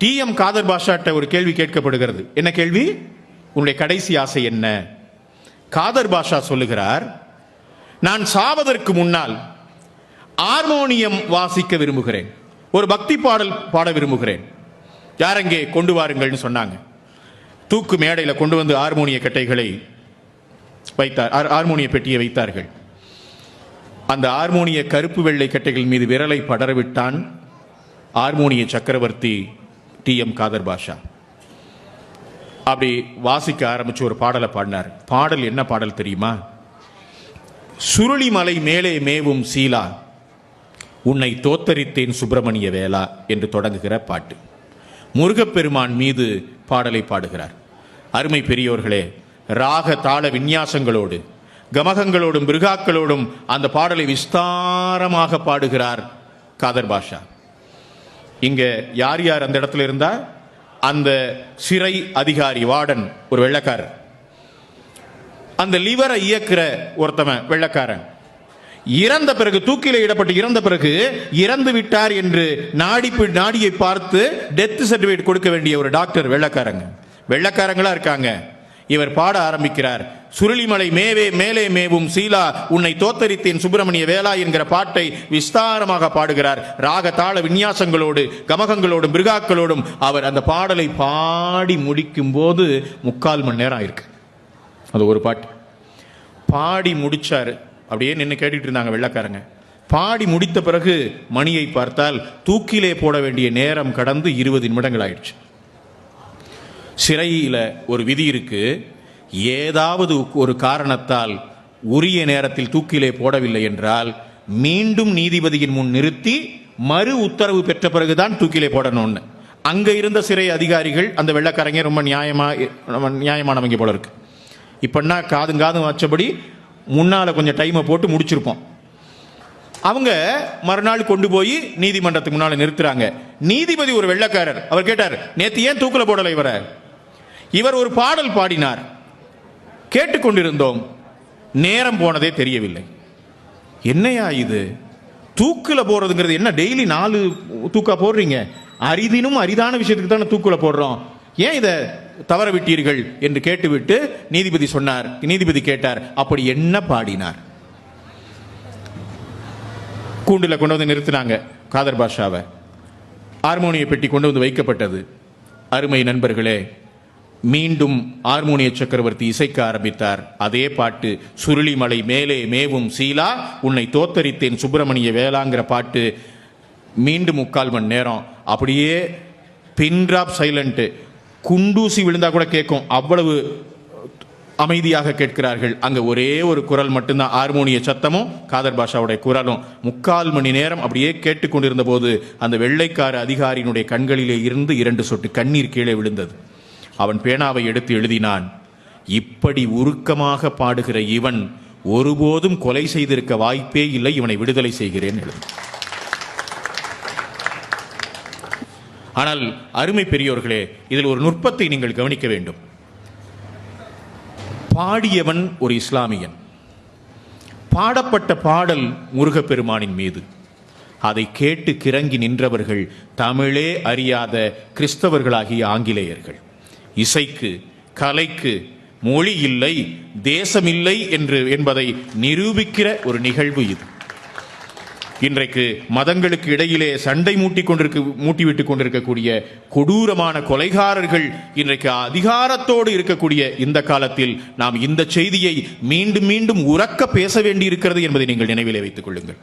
TM. Kader பாஷாட்ட ஒரு கேள்வி கேட்கப்படுகிறது. என்ன கேள்வி? உன்னுடைய கடைசி ஆசை என்ன? காதர் பாஷா சொல்லுகிறார், நான் சாவதற்கு முன்னால் ஹார்மோனியம் வாசிக்க விரும்புகிறேன், ஒரு பக்தி பாடல் பாட விரும்புகிறேன். யாரங்கே கொண்டு வாருங்கள்னு சொன்னாங்க. தூக்கு மேடையில் கொண்டு வந்து ஹார்மோனிய கட்டைகளை வைத்தார், ஹார்மோனிய பெட்டியை வைத்தார்கள். அந்த ஹார்மோனிய கருப்பு வெள்ளை கட்டைகள் மீது விரலை படரவிட்டான் ஹார்மோனிய சக்கரவர்த்தி டி.எம். காதர் பாஷா. அப்படி வாசிக்க ஆரம்பிச்சு ஒரு பாடலை பாடினார். பாடல் என்ன பாடல் தெரியுமா? சுருளிமலை மேலே மேவும் சீலா, உன்னை தோத்தரித்தேன் சுப்பிரமணிய வேளா என்று தொடங்குகிற பாட்டு. முருகப்பெருமான் மீது பாடலை பாடுகிறார். அருமை பெரியோர்களே, ராக தாள விந்யாசங்களோடு கமகங்களோடும் மிருகாக்களோடும் அந்த பாடலை விஸ்தாரமாக பாடுகிறார் காதர் பாஷா. இங்க யார் யார் அந்த இடத்துல இருந்தா? அந்த சிறை அதிகாரி வார்டன் ஒரு வெள்ளைக்காரர், அந்த லிவரை இயக்குற ஒருத்தவன் வெள்ளைக்காரன், இறந்த பிறகு தூக்கில இடப்பட்டு இறந்த பிறகு இறந்து விட்டார் என்று நாடியை பார்த்து டெத் சர்டிபிகேட் கொடுக்க வேண்டிய ஒரு டாக்டர் வெள்ளைக்காரங்களா இருக்காங்க. இவர் பாட ஆரம்பிக்கிறார். சுருளிமலை மேலே மேவும் சீலா, உன்னை தோத்தரித்தேன் சுப்பிரமணிய வேளா என்கிற பாட்டை விஸ்தாரமாக பாடுகிறார். ராக தாள விந்யாசங்களோடு கமகங்களோடும் மிருகாக்களோடும் அவர் அந்த பாடலை பாடி முடிக்கும் போது 3/4 மணி நேரம் ஆயிருக்கு. அது ஒரு பாட்டு பாடி முடிச்சாரு. அப்படியே நின்று கேட்டுட்டு இருந்தாங்க வெள்ளைக்காரங்க. பாடி முடித்த பிறகு மணியை பார்த்தால் தூக்கிலே போட வேண்டிய நேரம் கடந்து 20 நிமிடங்கள் ஆயிடுச்சு. சிறையில் ஒரு விதி இருக்கு, ஏதாவது ஒரு காரணத்தால் உரிய நேரத்தில் தூக்கிலே போடவில்லை என்றால் மீண்டும் நீதிபதியின் முன் நிறுத்தி மறு உத்தரவு பெற்ற பிறகுதான் தூக்கிலே போடணும்னு. அங்க இருந்த சிறை அதிகாரிகள் அந்த வெள்ளைக்காரங்க ரொம்ப நியாயமானவங்க போல இருக்கு. இப்பன்னா காதும் வச்சபடி முன்னால கொஞ்சம் டைமை போட்டு முடிச்சிருப்போம். அவங்க மறுநாள் கொண்டு போய் நீதிமன்றத்துக்கு முன்னால நிறுத்துறாங்க. நீதிபதி ஒரு வெள்ளைக்காரர். அவர் கேட்டார், நேத்து ஏன் தூக்கில போடலை இவர் ஒரு பாடல் பாடினார், கேட்டுக்கொண்டிருந்தோம், நேரம் போனதே தெரியவில்லை. என்னையா இது? தூக்குல போறதுங்கிறது என்ன? டெய்லி 4 தூக்கா போடுறீங்க, அரிதினும் அரிதான விஷயத்துக்கு தானே தூக்குல போடுறோம், ஏன் இதை தவற விட்டீர்கள் என்று கேட்டுவிட்டு நீதிபதி கேட்டார், அப்படி என்ன பாடினார்? கூண்டுல கொண்டு வந்து நிறுத்தினாங்க காதர் பாஷாவை. ஹார்மோனிய பெட்டி கொண்டு வந்து வைக்கப்பட்டது. அருமை நண்பர்களே, மீண்டும் ஹார்மோனிய சக்கரவர்த்தி இசைக்க ஆரம்பித்தார். அதே பாட்டு, சுருளிமலை மேலே மேவும் சீலா, உன்னை தோத்தரித்தேன் சுப்பிரமணிய வேளாங்கிற பாட்டு. மீண்டும் 3/4 மணி நேரம் அப்படியே பின் டிராப் சைலண்ட், குண்டூசி விழுந்தா கூட கேட்கும், அவ்வளவு அமைதியாக கேட்கிறார்கள். அங்க ஒரே ஒரு குரல் மட்டும்தான், ஹார்மோனிய சத்தமும் காதர் பாஷாவுடைய குரலும். 3/4 மணி நேரம் அப்படியே கேட்டுக்கொண்டிருந்த போது அந்த வெள்ளைக்கார அதிகாரியினுடைய கண்களிலே இருந்து 2 சொட்டு கண்ணீர் கீழே விழுந்தது. அவன் பேனாவை எடுத்து எழுதினான், இப்படி உருக்கமாக பாடுகிற இவன் ஒருபோதும் கொலை செய்திருக்க வாய்ப்பே இல்லை, இவனை விடுதலை செய்கிறேன் எழுது. ஆனால் அருமை பெரியோர்களே, இதில் ஒரு நுட்பத்தை நீங்கள் கவனிக்க வேண்டும். பாடியவன் ஒரு இஸ்லாமியன், பாடப்பட்ட பாடல் முருகப்பெருமானின் மீது. அதை கேட்டு கிறங்கி நின்றவர்கள் தமிழே அறியாத கிறிஸ்தவர்களாகிய ஆங்கிலேயர்கள். இசைக்கு, கலைக்கு மொழி இல்லை, தேசமில்லை என்பதை நிரூபிக்கிற ஒரு நிகழ்வு இது. இன்றைக்கு மதங்களுக்கு இடையிலே சண்டை மூட்டிவிட்டுக் கொண்டிருக்கக்கூடிய கொடூரமான கொலைகாரர்கள் இன்றைக்கு அதிகாரத்தோடு இருக்கக்கூடிய இந்த காலத்தில் நாம் இந்த செய்தியை மீண்டும் மீண்டும் உரக்க பேச வேண்டியிருக்கிறது என்பதை நீங்கள் நினைவிலே வைத்துக் கொள்ளுங்கள்.